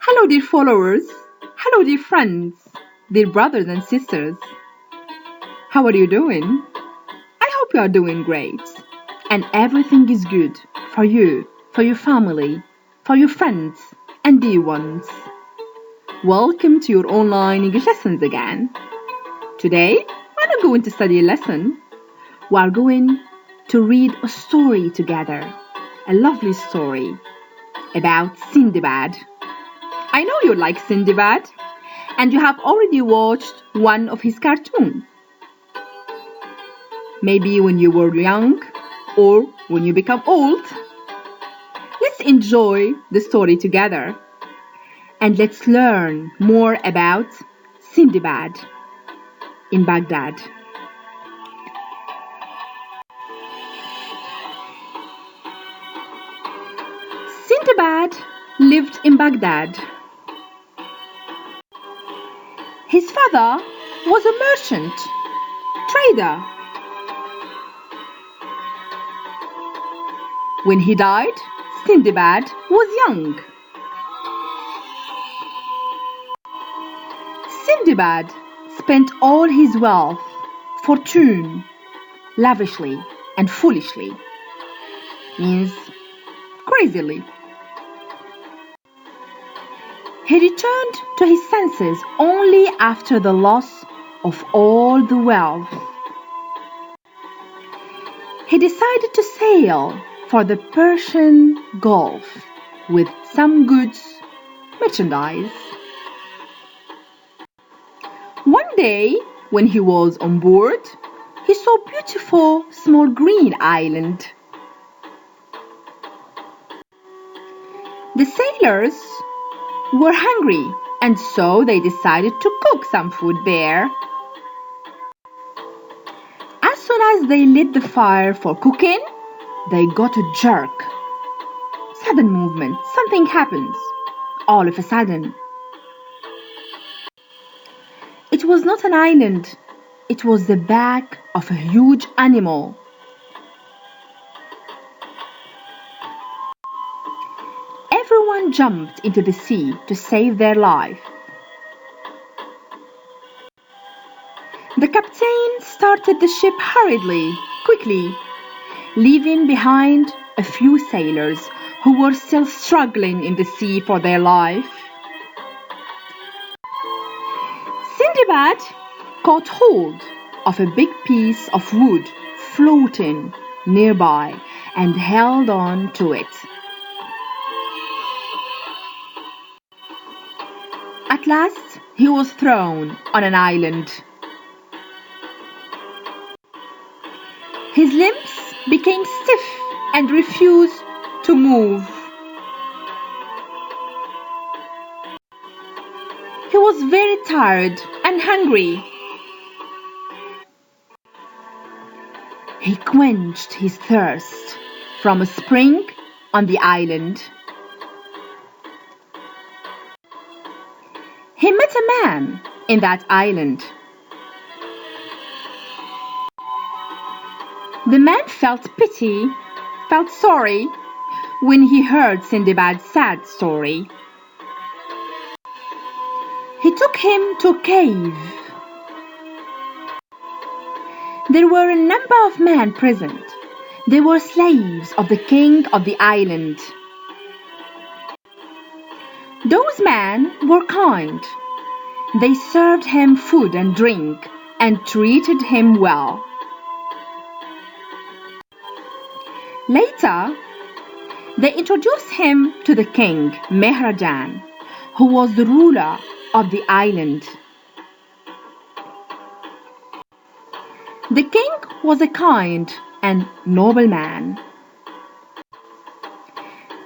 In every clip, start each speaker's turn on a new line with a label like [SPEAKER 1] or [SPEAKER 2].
[SPEAKER 1] Hello, dear followers. Hello, dear friends, dear brothers and sisters. How are you doing? I hope you are doing great. And everything is good for you, for your family, for your friends and dear ones. Welcome to your online English lessons again. Today, we're not going to study a lesson. We are going to read a story together. A lovely story about Sinbad. I know you like Sinbad, and you have already watched one of his cartoons. Maybe when you were young or when you become old. Let's enjoy the story together and let's learn more about Sinbad in Baghdad. Sinbad lived in Baghdad. His father was a merchant, trader. When he died, Sinbad was young. Sinbad spent all his wealth, fortune, lavishly and foolishly, means crazily. He returned to his senses only after the loss of all the wealth. He decided to sail for the Persian Gulf with some goods, merchandise. One day, when he was on board, he saw a beautiful small green island. The sailors were hungry, and so they decided to cook some food there. As soon as they lit the fire for cooking, they got a jerk. Sudden movement, something happens. All of a sudden. It was not an island, it was the back of a huge animal. Everyone jumped into the sea to save their life. The captain started the ship hurriedly, quickly, leaving behind a few sailors who were still struggling in the sea for their life. Sinbad caught hold of a big piece of wood floating nearby and held on to it. At last, he was thrown on an island. His limbs became stiff and refused to move. He was very tired and hungry. He quenched his thirst from a spring on the island. He met a man in that island. The man felt pity, felt sorry when he heard Sinbad's sad story. He took him to a cave. There were a number of men present. They were slaves of the king of the island. Those men were kind. They served him food and drink and treated him well. Later, they introduced him to the king, Mehrajan, who was the ruler of the island. The king was a kind and noble man.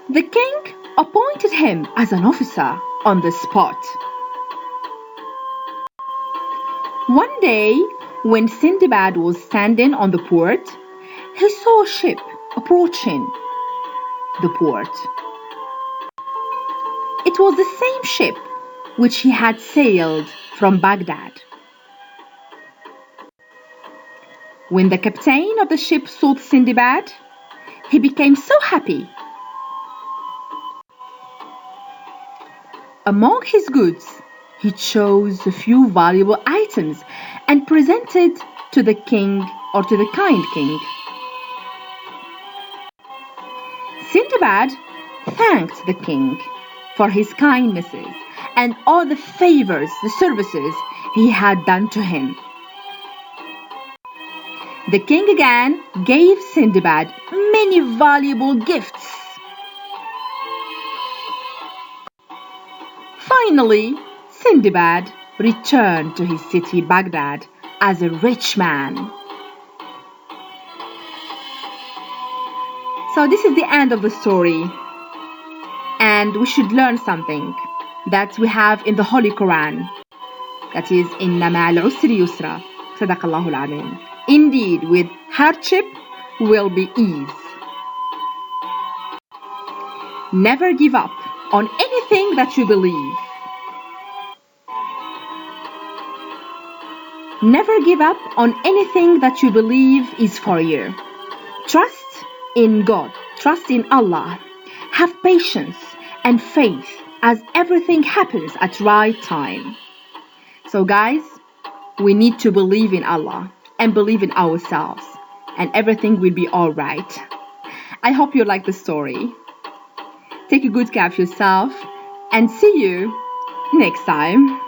[SPEAKER 1] The king appointed him as an officer on the spot. One day, when Sinbad was standing on the port, he saw a ship approaching the port. It was the same ship which he had sailed from Baghdad. When the captain of the ship saw Sinbad, he became so happy. Among his goods, he chose a few valuable items and presented to the king or to the kind king. Sinbad thanked the king for his kindnesses and all the favors, the services he had done to him. The king again gave Sinbad many valuable gifts. Finally, Sinbad returned to his city Baghdad as a rich man. So this is the end of the story, and we should learn something that we have in the Holy Quran. That is, إِنَّ مَعَ الْعُسْرِ يُسْرًا. صدق الله العظيم. Indeed, with hardship will be ease. Never give up on anything that you believe. Never give up on anything that you believe is for you. Trust in God. Trust in Allah. Have patience and faith as everything happens at right time. So guys, we need to believe in Allah and believe in ourselves, and everything will be all right. I hope you like the story. Take a good care of yourself and see you next time.